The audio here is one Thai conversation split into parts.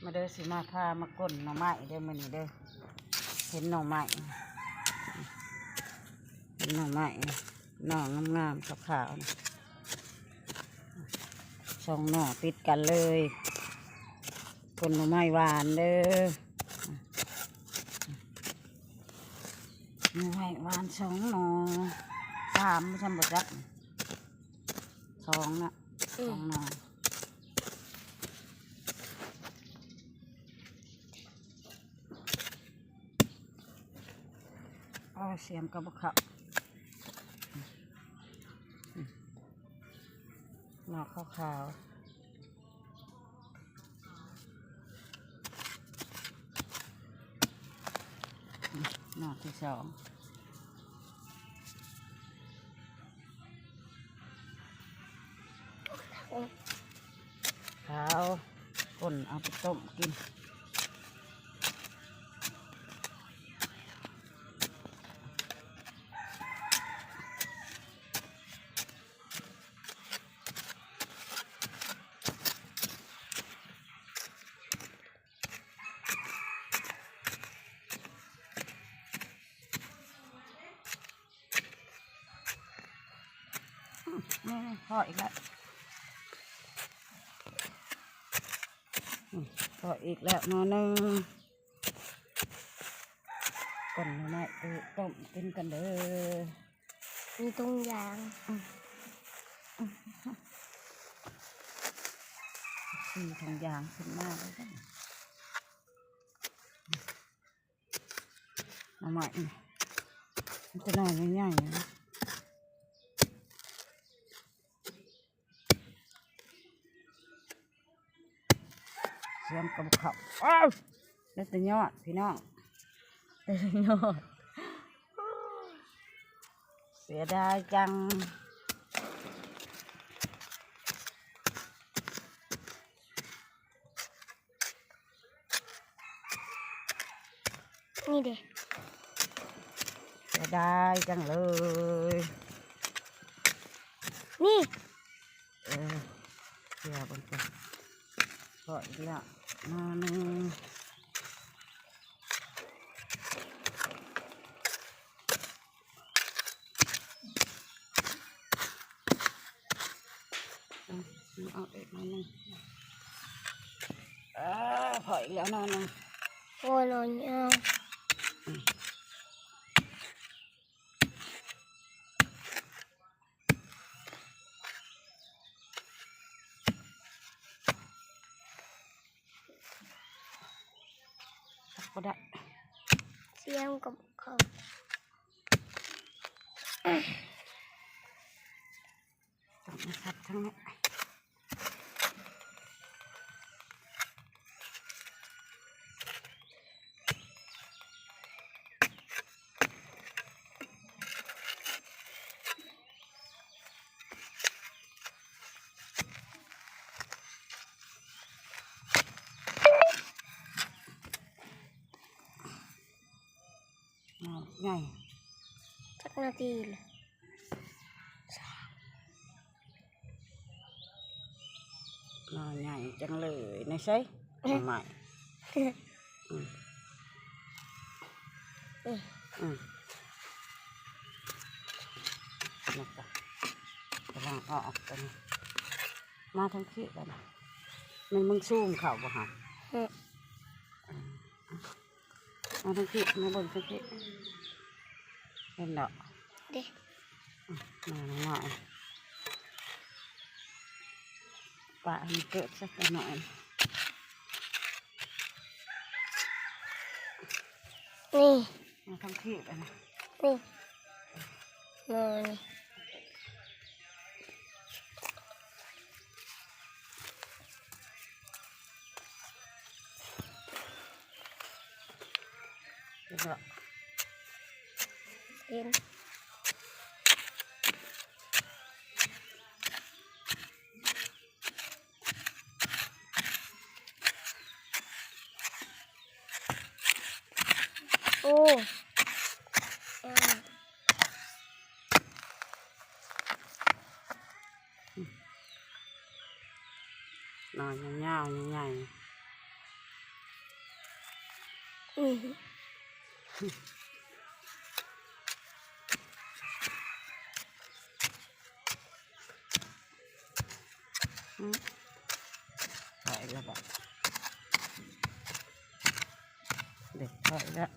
มาเด้อสิมาพามาก้นหน่อไม้เด้อมื้อนี้เด้อเห็นหน่อไม้เห็นหน่อไม้หน่องามๆขาวๆช่องหน่อติดกันเลยก้นหน่อไม้หวานเด้อหน่อไม้หวาน2 หน่อ3ไม่ใช่บ่จัก2น่ะ2 หน่อเสียมกระบอกขับหน่อขาวหน่อที่2ขาวก้นเอาไปต้มกินนี่พออีกแล้วพออีกแล้วหน่อหนึ่งก่อนหน่อยต้มกินกันเด้อมีตรงยางมีทางยางขึ้นมากเลยจ้ะหน่อไม้มันจะหน่อยง่ายๆนะเสียมกับเขาอ้าวแล้วแต่ยอดพี่น้องแต่ยอดเสียดายจังนี่เด็เสียดายจังเลยนี่เสียบนตัวพออีกแล้วมาหนึ่งเอาอีกหน่อยนึงพออีกแล้วหน่อยนึงโอ้ยเนี่ยก็ได้เสียมกับเขาต้องมาสับทั้งนี้ไงสักนาทีเลยนอนใหญ่จังเลยนะใช่ใหม่นะครับกำลังออกกันมาทั้งที่แล้วนะมึงซูมเข่าบ่ฮะมาทั้งที่มาบนทั้งที่เห็นดอกเด็กมาหน่อยป่ามันเกิดสักหน่อยนี่มาทั้งที่แล้วนะนี่มานี่เห็นดอกเห็นโอ้นอนยาวๆใหญ่ อืม ถอยแล้วแบบเด็กถอยแล้ว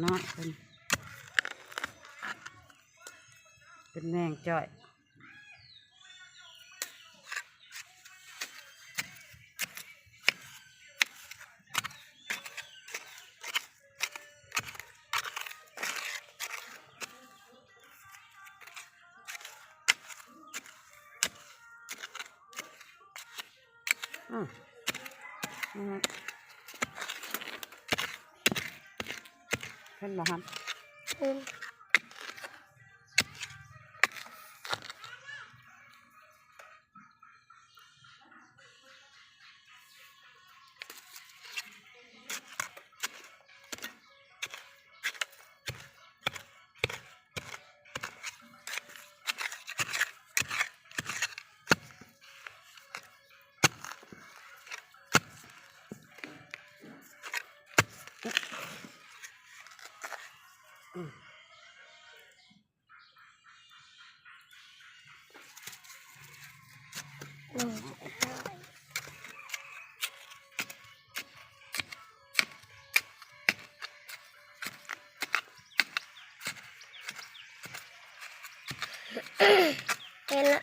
น้อยเป็นแมงจ่อยเห็นบ่ครับ อืม อืมเห็นละ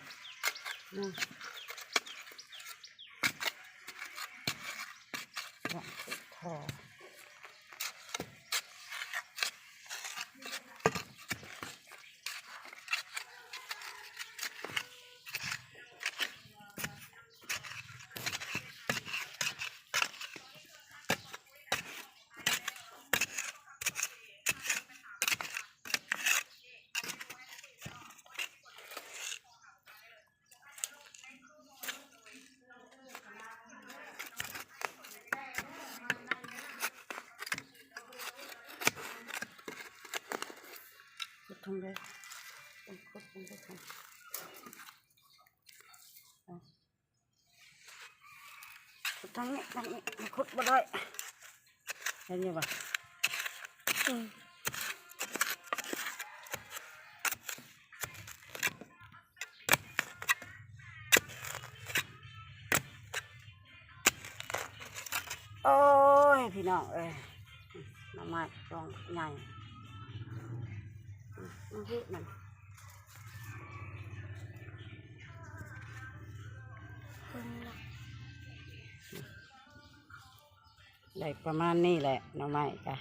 ทอทำเลยต้องคุดต้องคุดทางนี้คุดบ่ได้เห็นยังบ่ อืม โอ้ยพี่น้องเอ้ยน้ำไม้ตรงใหญ่มันเห็ดมันได้ประมาณนี้แหละน้ำไม้จ้ะ